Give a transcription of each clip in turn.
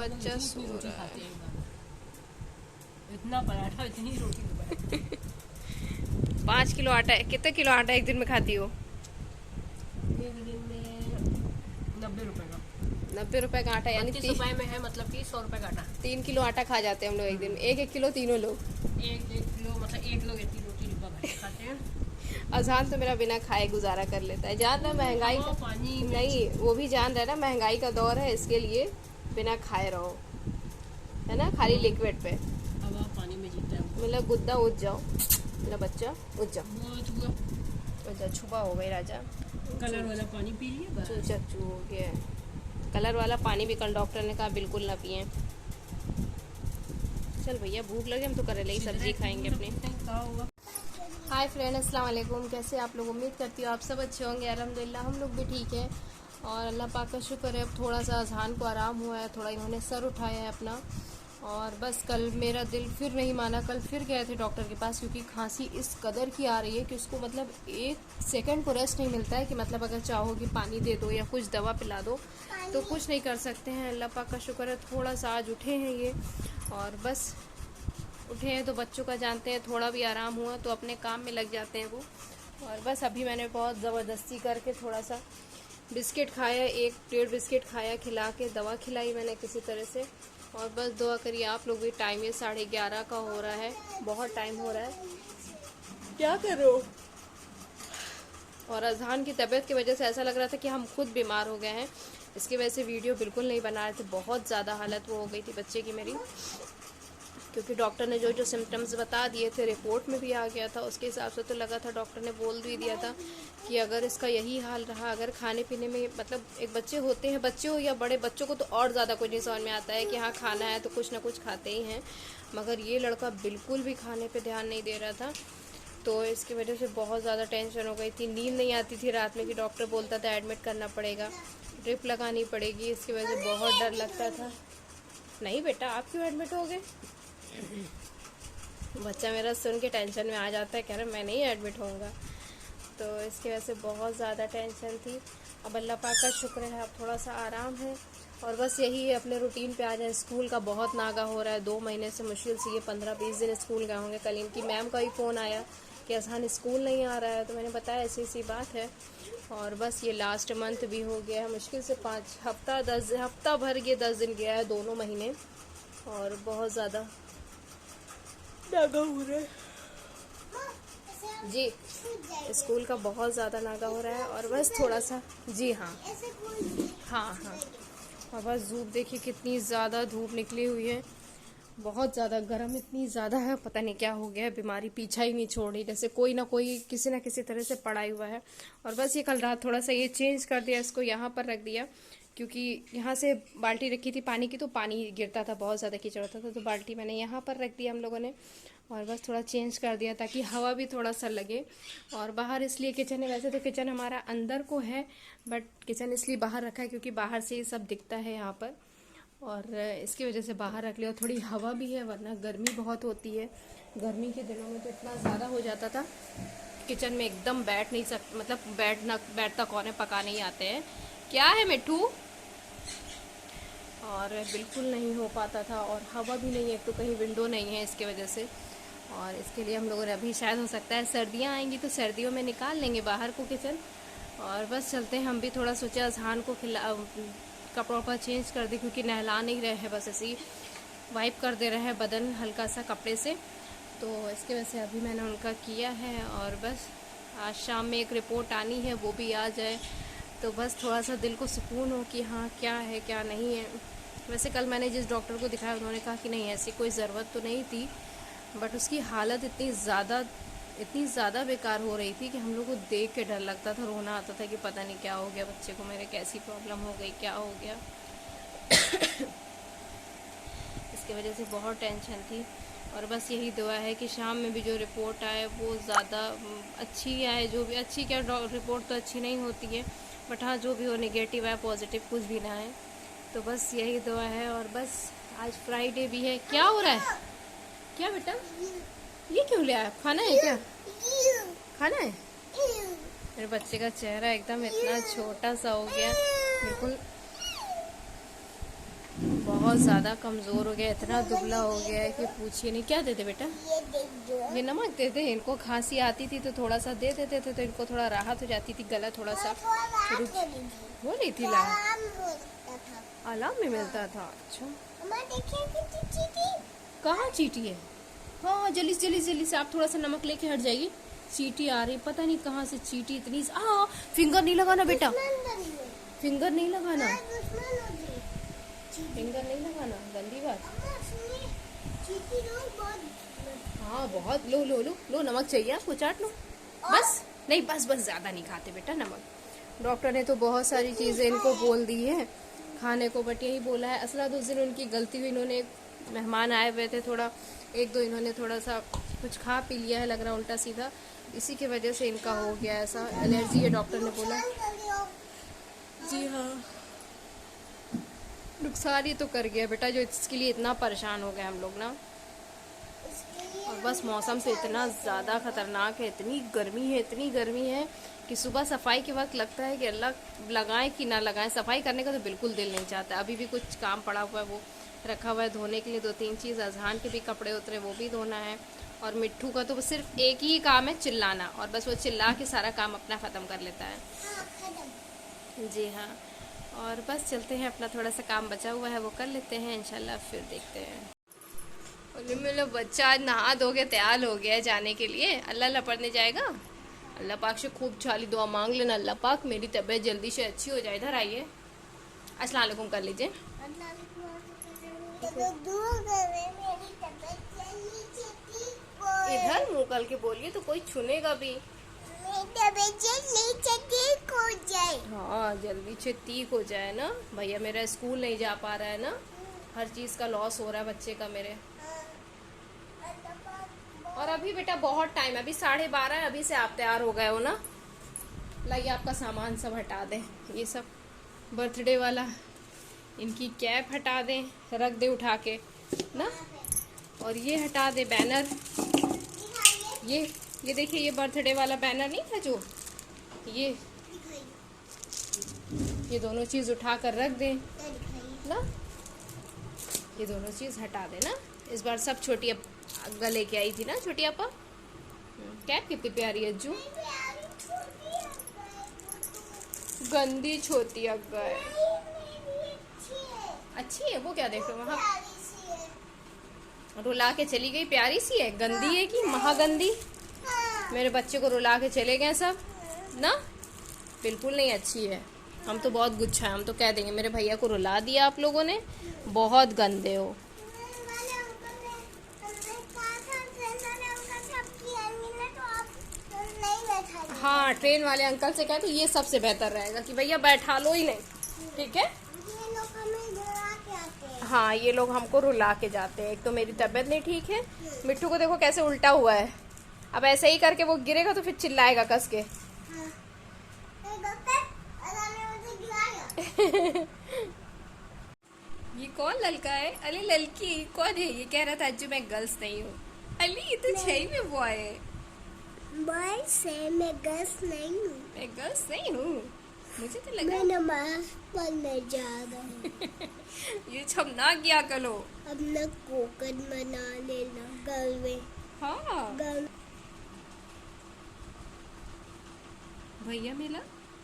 बच्चा सो रहा है। इतना पराठा इतनी रोटी 5 किलो आटा है। कितने किलो आटा एक दिन में खाती हो? एक दिन में 90 रुपए का। 90 रुपए का आटा, यानी 30 रुपए में है, मतलब कि 100 रुपए का आटा। 3 किलो आटा खा जाते हैं हम लोग एक दिन में। एक किलो तीनों लोग। एक किलो मतलब 1 लोग इतनी रोटी डिब्बा भर के खाते हैं। अजहान तो मेरा बिना खाए गुजारा कर लेता है। जान रहा है महंगाई का, पानी नहीं वो भी जान रहा है ना महंगाई का दौर है, इसके लिए बिना खाए रहो, है ना, खाली लिक्विड पे। अब आप पानी में जीता है मेरा गुद्दा उठ जाओ, मेरा बच्चा उठ जाओ, वो। उठ जाओ, छुपा हो गई राजा। कलर वाला पानी पी लिए बस। चूचा चू हो गया है। कलर वाला पानी भी कल डॉक्टर ने कहा बिल्कुल ना पिए। चल भैया भूख लगे, हम तो करेले ही सब्जी खाएंगे अपनी। हाय फ्रेंड, अस्सलाम वालेकुम। कैसे आप लोग? उम्मीद करती हो आप सब अच्छे होंगे। अल्हम्दुलिल्लाह हम लोग भी ठीक है और अल्लाह पाक का शुक्र है। अब थोड़ा सा अजहान को आराम हुआ है, थोड़ा इन्होंने सर उठाया है अपना। और बस कल मेरा दिल फिर नहीं माना, कल फिर गए थे डॉक्टर के पास, क्योंकि खांसी इस कदर की आ रही है कि उसको मतलब 1 सेकंड को रेस्ट नहीं मिलता है कि मतलब अगर चाहो कि पानी दे दो या कुछ दवा पिला दो तो कुछ नहीं कर सकते हैं। अल्लाह पाक का शुक्र है थोड़ा सा आज उठे हैं ये, और बस उठे हैं तो बच्चों का जानते हैं, थोड़ा भी आराम हुआ तो अपने काम में लग जाते हैं वो। और बस अभी मैंने बहुत ज़बरदस्ती करके थोड़ा सा बिस्किट खाया, 1 डेढ़ बिस्किट खाया, खिला के दवा खिलाई मैंने किसी तरह से। और बस दुआ करिए आप लोग भी। टाइम ये 11:30 का हो रहा है, बहुत टाइम हो रहा है, क्या कर रहे हो? और अजहान की तबीयत की वजह से ऐसा लग रहा था कि हम खुद बीमार हो गए हैं, इसकी वजह से वीडियो बिल्कुल नहीं बना रहे थे। बहुत ज़्यादा हालत वो हो गई थी बच्चे की मेरी, क्योंकि डॉक्टर ने जो जो सिम्टम्स बता दिए थे, रिपोर्ट में भी आ गया था, उसके हिसाब से तो लगा था, डॉक्टर ने बोल भी दिया था कि अगर इसका यही हाल रहा, अगर खाने पीने में मतलब एक बच्चे होते हैं, बच्चे हो या बड़े, बच्चों को तो और ज़्यादा कुछ नहीं समझ में आता है कि हाँ खाना है तो कुछ ना कुछ खाते ही हैं, मगर ये लड़का बिल्कुल भी खाने पर ध्यान नहीं दे रहा था। तो इसकी वजह से बहुत ज़्यादा टेंशन हो गई थी, नींद नहीं आती थी रात में कि डॉक्टर बोलता था एडमिट करना पड़ेगा, ड्रिप लगानी पड़ेगी, इसकी वजह से बहुत डर लगता था। नहीं बेटा, आप क्यों एडमिट हो गए? बच्चा मेरा सुन के टेंशन में आ जाता है, कह रहा मैं नहीं एडमिट होऊंगा। तो इसकी वजह से बहुत ज़्यादा टेंशन थी। अब अल्लाह पाक का शुक्र है अब थोड़ा सा आराम है, और बस यही अपने रूटीन पे आ जाए। स्कूल का बहुत नागा हो रहा है, 2 महीने से मुश्किल से ये 15-20 दिन स्कूल गए होंगे। कल इनकी मैम का भी फ़ोन आया कि अजहान स्कूल नहीं आ रहा है, तो मैंने बताया ऐसी ऐसी बात है। और बस ये लास्ट मंथ भी हो गया है, मुश्किल से 5 हफ्ता 10 हफ्ता भर ये 10 दिन गया है, दोनों महीने, और बहुत ज़्यादा नागा हो रहा है जी। स्कूल का बहुत ज़्यादा नागा हो रहा है, और बस थोड़ा सा जी हाँ हाँ हाँ। और बस धूप देखिए कितनी ज़्यादा धूप निकली हुई है, बहुत ज़्यादा गर्म इतनी ज़्यादा है, पता नहीं क्या हो गया है, बीमारी पीछा ही नहीं छोड़ रही, जैसे कोई ना कोई किसी ना किसी तरह से पड़ा ही हुआ है। और बस ये कल रात थोड़ा सा ये चेंज कर दिया, इसको यहाँ पर रख दिया, क्योंकि यहाँ से बाल्टी रखी थी पानी की तो पानी गिरता था, बहुत ज़्यादा कीचड़ होता था, तो बाल्टी मैंने यहाँ पर रख दिया हम लोगों ने। और बस थोड़ा चेंज कर दिया ताकि हवा भी थोड़ा सा लगे। और बाहर इसलिए किचन है, वैसे तो किचन हमारा अंदर को है, बट किचन इसलिए बाहर रखा है क्योंकि बाहर से ये सब दिखता है यहाँ पर, और इसकी वजह से बाहर रख लिया। और थोड़ी हवा भी है, वरना गर्मी बहुत होती है। गर्मी के दिनों में तो इतना ज़्यादा हो जाता था, किचन में एकदम बैठ नहीं सकते, मतलब बैठता कौन है, पकाने ही आते हैं। क्या है मिट्ठू? और बिल्कुल नहीं हो पाता था, और हवा भी नहीं है, एक तो कहीं विंडो नहीं है इसके वजह से। और इसके लिए हम लोगों ने अभी शायद हो सकता है सर्दियाँ आएंगी तो सर्दियों में निकाल लेंगे बाहर को किचन। और बस चलते हैं, हम भी थोड़ा सोचा अजहान को कपड़ा वपड़ा चेंज कर दे, क्योंकि नहला नहीं रहे हैं, बस ऐसे ही वाइप कर दे रहे हैं बदन हल्का सा कपड़े से, तो इसके वजह से अभी मैंने उनका किया है। और बस आज शाम में एक रिपोर्ट आनी है, वो भी आ जाए तो बस थोड़ा सा दिल को सुकून हो कि हाँ क्या है क्या नहीं है। वैसे कल मैंने जिस डॉक्टर को दिखाया उन्होंने कहा कि नहीं ऐसी कोई ज़रूरत तो नहीं थी, बट उसकी हालत इतनी ज़्यादा बेकार हो रही थी कि हम लोग को देख के डर लगता था, रोना आता था कि पता नहीं क्या हो गया बच्चे को, मेरे कैसी प्रॉब्लम हो गई, क्या हो गया। इसकी वजह से बहुत टेंशन थी। और बस यही दुआ है कि शाम में भी जो रिपोर्ट आए वो ज़्यादा अच्छी आए, जो भी अच्छी, क्या रिपोर्ट तो अच्छी नहीं होती है, बट हाँ जो भी हो नेगेटिव आए, पॉजिटिव कुछ भी ना आए, तो बस यही दुआ है। और बस आज फ्राइडे भी है। क्या हो रहा है? क्या बेटा ये क्यों ले आया? खाना है क्या? खाना है? मेरे बच्चे का चेहरा एकदम इतना छोटा सा हो गया, बिल्कुल बहुत ज़्यादा कमज़ोर हो गया, इतना दुबला हो गया है कि पूछिए नहीं। क्या देते बेटा? ये नमक देते हैं। इनको खांसी आती थी तो थोड़ा सा दे देते थे तो इनको थोड़ा राहत हो जाती थी, गला थोड़ा सा हो रही थी। आराम में मिलता था। अच्छा, कहाँ चींटी है? हाँ, जल्दी से जल्दी जल्दी से आप थोड़ा सा नमक लेके हट जाइए। चींटी आ रही, पता नहीं कहाँ से चींटी इतनी। फिंगर नहीं लगाना बेटा, फिंगर नहीं लगाना, फिंगर नहीं लगाना, गंदी बात। हाँ बहुत। लो लो लो लो, नमक चाहिए आपको? चाट लो बस। नहीं बस बस, ज़्यादा नहीं खाते बेटा नमक। डॉक्टर ने तो बहुत सारी चीज़ें इनको बोल दी है खाने को, बट यही बोला है। असला उस दिन उनकी गलती हुई, इन्होंने मेहमान आए हुए थे, थोड़ा एक दो इन्होंने थोड़ा सा कुछ खा पी लिया है, लग रहा उल्टा सीधा, इसी की वजह से इनका हो गया ऐसा। एलर्जी है डॉक्टर ने बोला। जी हाँ, नुकसान ही तो कर गया बेटा, जो इसके लिए इतना परेशान हो गए हम लोग ना। और बस मौसम से इतना ज़्यादा ख़तरनाक है, इतनी गर्मी है, इतनी गर्मी है कि सुबह सफाई के वक्त लगता है कि अल्लाह लगाएं कि ना लगाएं। सफाई करने का तो बिल्कुल दिल नहीं चाहता। अभी भी कुछ काम पड़ा हुआ है, वो रखा हुआ है धोने के लिए, 2-3 चीज़। अजहान के भी कपड़े उतरे, वो भी धोना है। और मिट्ठू का तो सिर्फ एक ही काम है, चिल्लाना, और बस वो चिल्ला के सारा काम अपना ख़त्म कर लेता है। जी हाँ, और बस चलते हैं, अपना थोड़ा सा काम बचा हुआ है वो कर लेते हैं, इंशाल्लाह फिर देखते हैं। और मेरा बच्चा आज नहा धो के तैयार हो गया है जाने के लिए। अल्लाह अल्लाह पढ़ने जाएगा। अल्लाह पाक से खूब सारी दुआ मांग लेना, अल्लाह पाक मेरी तबीयत जल्दी से अच्छी हो जाए। इधर आइए, अस्सलाम वालेकुम कर लीजिए। इधर मुंह करके के बोलिए तो कोई सुनेगा भी। हाँ, जल्दी से ठीक हो जाए ना। भैया मेरा स्कूल नहीं जा पा रहा है ना, हर चीज़ का लॉस हो रहा है बच्चे का मेरे। और अभी बेटा बहुत टाइम है, अभी 12:30 है, अभी से आप तैयार हो गए हो ना। लाइए आपका सामान सब हटा दें, ये सब बर्थडे वाला, इनकी कैप हटा दें, रख दे उठा के ना, और ये हटा दे बैनर। ये देखिए, ये बर्थडे वाला बैनर नहीं था जो, ये दोनों चीज़ उठा कर रख दें ना। ये दोनों चीज़ हटा देना। इस बार सब छोटी अग्गा लेके आई थी ना, छोटी आपा। कैप कितनी प्यारी है अज्जू, गंदी छोटी अग्गा है। अच्छी है वो, क्या देख रहे हो वहाँ रुला के चली गई, प्यारी सी है। गंदी है कि महागंदी? मेरे बच्चे को रुला के चले गए सब ना, बिल्कुल नहीं अच्छी है। हम तो बहुत गुच्छा है, हम तो कह देंगे मेरे भैया को रुला दिया आप लोगों ने, बहुत गंदे हो। हाँ, ट्रेन वाले अंकल से कह तो ये सबसे बेहतर रहेगा कि भैया बैठा लो ही नहीं, ठीक है। हाँ, ये लोग हमको रुला के जाते हैं। एक तो मेरी तबीयत नहीं ठीक है, मिट्टू को देखो कैसे उल्टा हुआ है। अब ऐसे ही करके वो गिरेगा तो फिर चिल्लाएगा कस के। ये कौन लड़का है? अरे लड़की कौन है? ये कह रहा था अज्जू मैं गर्ल्स नहीं हूँ। अली ये तो छही में बॉय है। बॉयज से मैं गर्ल्स नहीं हूँ। मैं गर्ल्स नहीं हूँ, मुझे तो लगा। मैं नमाज पढ़ने जा रहा हूँ। ये छम ना किया करो। अब न कोकन बना लेना घर में। हाँ घर भैया मिला।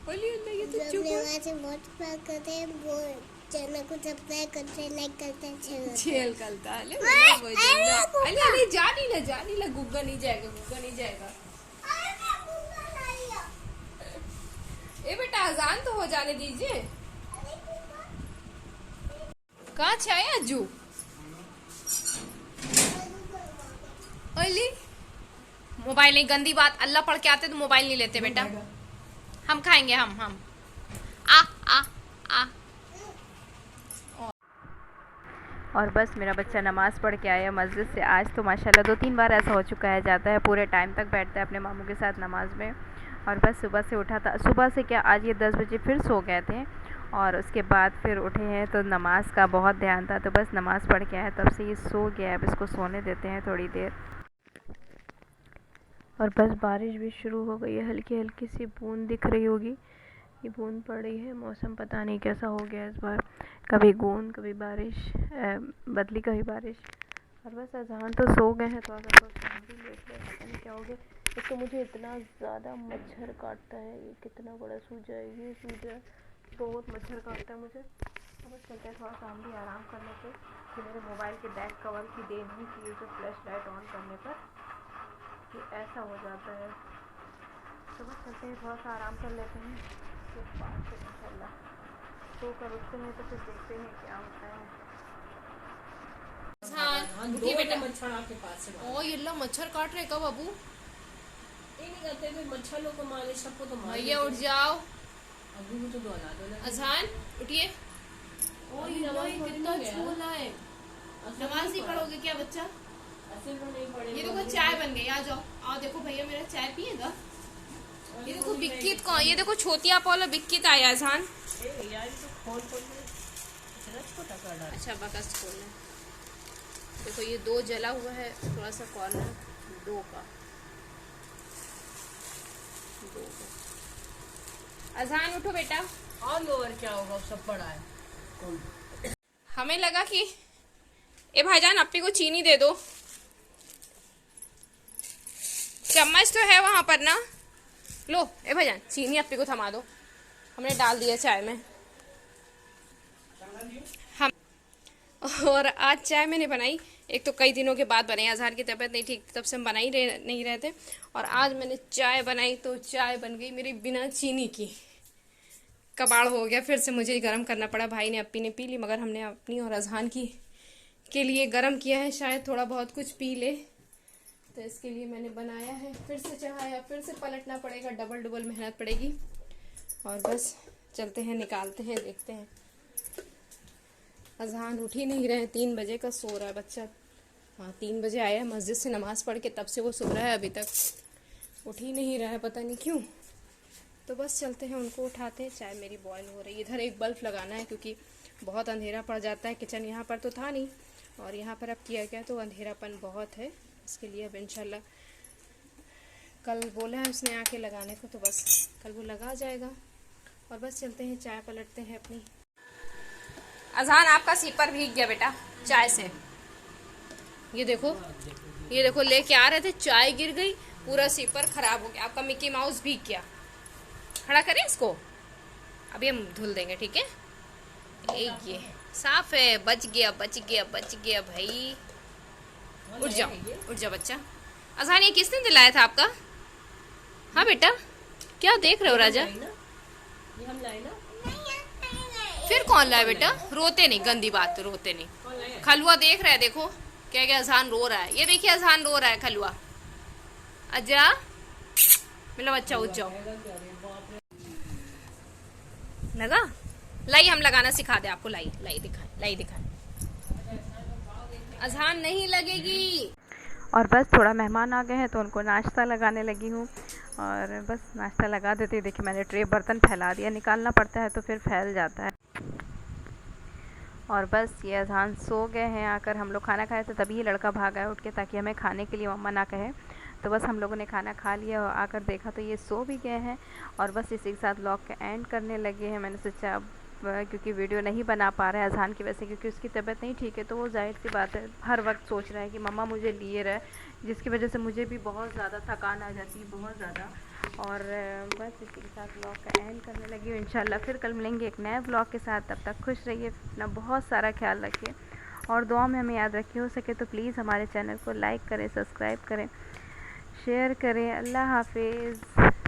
बोलिए अल्लाह, ये तो जब चुप है। से बहुत प्यार करते हैं, वो चैनल को सब्सक्राइब करते हैं, लाइक करते हैं, छेल करता है। अरे जानी ला गुग्गा नहीं जाएगा, गुग्गा नहीं जाएगा। ए बेटा अजान तो हो जाने दीजिए। कहाँ से आया अज्जू? अली मोबाइल नहीं, गंदी बात। अल्लाह पढ़ के आते तो मोबाइल नहीं लेते बेटा। हम खाएंगे, हम आ आ आ। और बस मेरा बच्चा नमाज़ पढ़ के आया मस्जिद से। आज तो माशाल्लाह 2-3 बार ऐसा हो चुका है, जाता है पूरे टाइम तक बैठता है अपने मामू के साथ नमाज़ में। और बस सुबह से उठा था, सुबह से क्या आज ये 10 बजे फिर सो गए थे, और उसके बाद फिर उठे हैं तो नमाज का बहुत ध्यान था, तो बस नमाज़ पढ़ के आया, तब से ये सो गया। अब इसको सोने देते हैं थोड़ी देर। और बस बारिश भी शुरू हो गई है, हल्की हल्की सी बूंद दिख रही होगी, ये बूंद पड़ रही है। मौसम पता नहीं कैसा हो गया इस बार। कभी गूंद कभी बारिश, बदली कभी बारिश। और बस अजहान तो सो गए हैं, तो अगर तो भी लेट गए, पता नहीं क्या हो गया। एक तो मुझे इतना ज़्यादा मच्छर काटता है, ये कितना बड़ा सूजा है, ये सूजा बहुत मच्छर काटता है मुझे। तो बस चलते हैं, थोड़ा सा हम भी आराम करने पे कि मेरे मोबाइल के बैक कवर की देन ही कि जो फ्लैश लाइट ऑन करने पर कि ऐसा हो जाता है। तो बस चलते हैं, थोड़ा सा आराम कर लेते हैं, फिर बाद में इंशाल्लाह सो कर उठते हैं तो फिर देखते हैं क्या होता है। हाँ, उठिए बेटा। मच्छर आपके पास से ओ ये लो मच्छर काट रहे कब बाबू? नहीं करते भी मच्छरों को मारे, सबको तो मारे। भैया उठ जाओ। अभी भी तो दोहरा दो ना। अजहान उठिए। ओ ये कितना छोला है। नमाज नहीं पढ़ोगे क्या बच्चा? असल में नहीं पड़ेगा। ये देखो चाय बन गई, आ जाओ। आओ देखो भैया मेरा चाय पिएगा। ये देखो बिक्कित कौन, ये देखो छोटिया पोलो बिक्कित आया अजहान। यार तो खोल छोटा कर डाल। अच्छा बकस खोलना। देखो ये 2 जला हुआ है, थोड़ा सा कॉर्नर 2 का। अजहान उठो बेटा। और लोअर क्या होगा, सब बड़ा है। हमें लगा कि ए भाईजान अपने को चीनी दे दो, चम्मच तो है वहां पर ना। लो ए भाईजान चीनी अपने को थमा दो, हमने डाल दिया चाय में। हम और आज चाय मैंने बनाई, एक तो कई दिनों के बाद बनाई, अजहार की तबीयत नहीं ठीक, तब से हम बना ही नहीं रहे थे। और आज मैंने चाय बनाई तो चाय बन गई मेरी बिना चीनी की। कबाड़ हो गया, फिर से मुझे गर्म करना पड़ा। भाई ने अपनी ने पी ली, मगर हमने अपनी और अजहान की के लिए गर्म किया है, शायद थोड़ा बहुत कुछ पी ले, तो इसके लिए मैंने बनाया है। फिर से चढ़ाया, फिर से पलटना पड़ेगा, डबल मेहनत पड़ेगी। और बस चलते हैं, निकालते हैं, देखते हैं। अजहान उठ ही नहीं रहे, 3 बजे का सो रहा है बच्चा। हाँ 3 बजे आया मस्जिद से नमाज पढ़ के, तब से वो सो रहा है, अभी तक उठ ही नहीं रहा है, पता नहीं क्यों। तो बस चलते हैं, उनको उठाते हैं। चाय मेरी बॉयल हो रही है। इधर एक बल्ब लगाना है क्योंकि बहुत अंधेरा पड़ जाता है। किचन यहाँ पर तो था नहीं, और यहाँ पर अब किया गया तो अंधेरापन बहुत है। इसके लिए अब इंशाल्लाह कल बोला है उसने आके लगाने को, तो बस कल वो लगा जाएगा। और बस चलते हैं, चाय पलटते हैं अपनी। अजहान आपका सीपर भीग गया बेटा चाय से। ये देखो लेके आ रहे थे, चाय गिर गई, पूरा सीपर खराब हो गया। आपका मिकी माउस भीग गया। खड़ा करें इसको, अभी हम धुल देंगे, ठीक है। ये साफ है, बच गया भाई। उठ जाओ बच्चा। अजहान ये किसने दिलाया था आपका? हाँ बेटा क्या देख रहे हो राजा? ये हम लाए ना। फिर कौन लाया बेटा? रोते नहीं, गंदी बात, तो रोते नहीं। खलुआ देख रहा है, देखो क्या क्या अजहान रो रहा है। ये देखिए अजहान रो रहा है, खलुआ। अजा मेरा बच्चा उठ जाओ। लगा लाई, हम लगाना सिखा दे आपको। लाई दिखाए। अजहान नहीं लगेगी। और बस थोड़ा मेहमान आ गए हैं तो उनको नाश्ता लगाने लगी हूँ। और बस नाश्ता लगा देती। देखिए मैंने ट्रे बर्तन फैला दिया, निकालना पड़ता है तो फिर फैल जाता है। और बस ये अजहान सो गए हैं। आकर हम लोग खाना खाए थे, तभी ये लड़का भागा है उठ के, ताकि हमें खाने के लिए मम्मा ना कहे। तो बस हम लोगों ने खाना खा लिया और आकर देखा तो ये सो भी गए हैं। और बस इसी के साथ व्लॉग का एंड करने लगे हैं। मैंने सोचा अब क्योंकि वीडियो नहीं बना पा रहा है अजहान की वजह से, क्योंकि उसकी तबीयत नहीं ठीक है, तो वो जाहिर सी बात है हर वक्त सोच रहा है कि मम्मा मुझे लिए रहे, जिसकी वजह से मुझे भी बहुत ज़्यादा थकान आ जाती है, बहुत ज़्यादा। और बस इसी के साथ व्लॉग का एंड करने लगी हूँ। इंशाल्लाह फिर कल मिलेंगे एक नए व्लॉग के साथ। तब तक खुश रहिए, अपना बहुत सारा ख्याल रखिए और दुआ में हमें याद रखिए। हो सके तो प्लीज़ हमारे चैनल को लाइक करें, सब्सक्राइब करें, शेयर करें। अल्लाह हाफिज़।